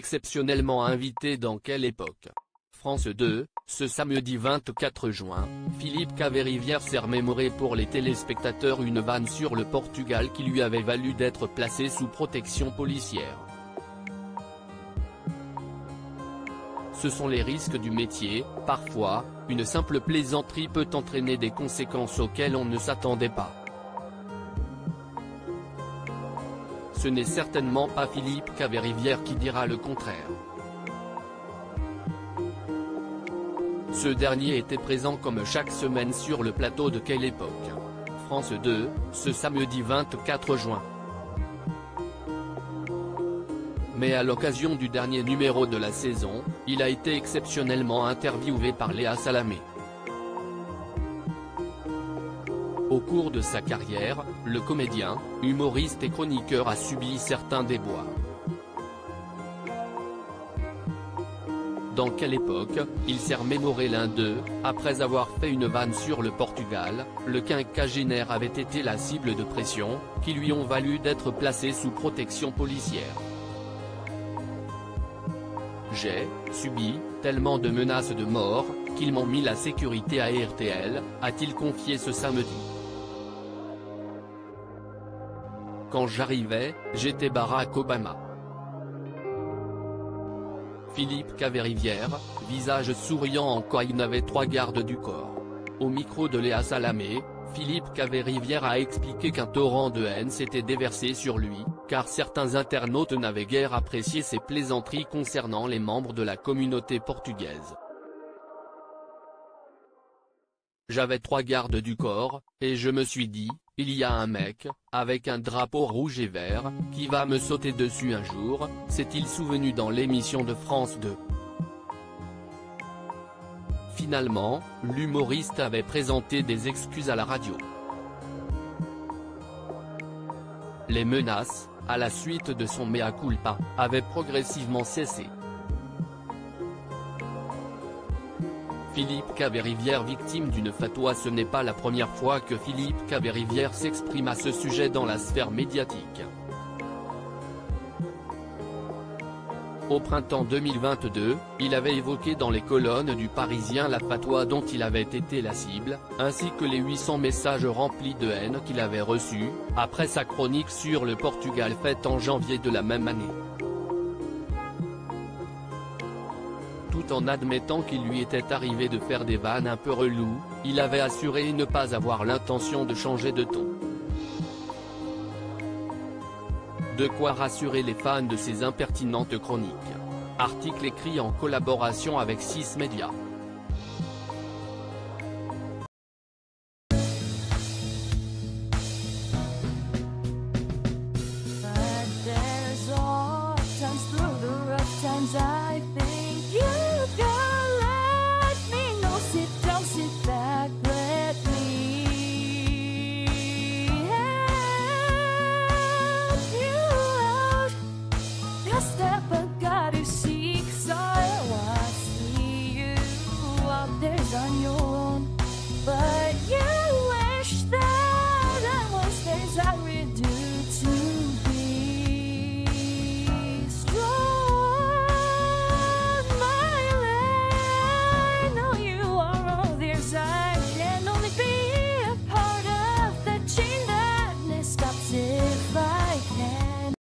exceptionnellement invité dans Quelle époque? France 2, ce samedi 24 juin, Philippe Caverivière s'est remémoré pour les téléspectateurs une vanne sur le Portugal qui lui avait valu d'être placé sous protection policière. Ce sont les risques du métier, parfois, une simple plaisanterie peut entraîner des conséquences auxquelles on ne s'attendait pas. Ce n'est certainement pas Philippe Caverivière qui dira le contraire. Ce dernier était présent comme chaque semaine sur le plateau de Quelle époque? France 2, ce samedi 24 juin. Mais à l'occasion du dernier numéro de la saison, il a été exceptionnellement interviewé par Léa Salamé. Au cours de sa carrière, le comédien, humoriste et chroniqueur a subi certains déboires. Dans Quelle époque, il s'est remémoré l'un d'eux, après avoir fait une vanne sur le Portugal, le quinquagénaire avait été la cible de pression, qui lui ont valu d'être placé sous protection policière. J'ai subi tellement de menaces de mort, qu'ils m'ont mis la sécurité à RTL, a-t-il confié ce samedi. Quand j'arrivais, j'étais Barack Obama. Philippe Caverivière, visage souriant en quoi il n'avait 3 gardes du corps. Au micro de Léa Salamé, Philippe Caverivière a expliqué qu'un torrent de haine s'était déversé sur lui, car certains internautes n'avaient guère apprécié ses plaisanteries concernant les membres de la communauté portugaise. J'avais 3 gardes du corps, et je me suis dit, il y a un mec, avec un drapeau rouge et vert, qui va me sauter dessus un jour, s'est-il souvenu dans l'émission de France 2. Finalement, l'humoriste avait présenté des excuses à la radio. Les menaces, à la suite de son mea culpa, avaient progressivement cessé. Philippe Caverivière victime d'une fatwa. Ce n'est pas la première fois que Philippe Caverivière s'exprime à ce sujet dans la sphère médiatique. Au printemps 2022, il avait évoqué dans les colonnes du Parisien la fatwa dont il avait été la cible, ainsi que les 800 messages remplis de haine qu'il avait reçus, après sa chronique sur le Portugal faite en janvier de la même année. Tout en admettant qu'il lui était arrivé de faire des vannes un peu reloues, il avait assuré ne pas avoir l'intention de changer de ton. De quoi rassurer les fans de ses impertinentes chroniques. Article écrit en collaboration avec 6 médias.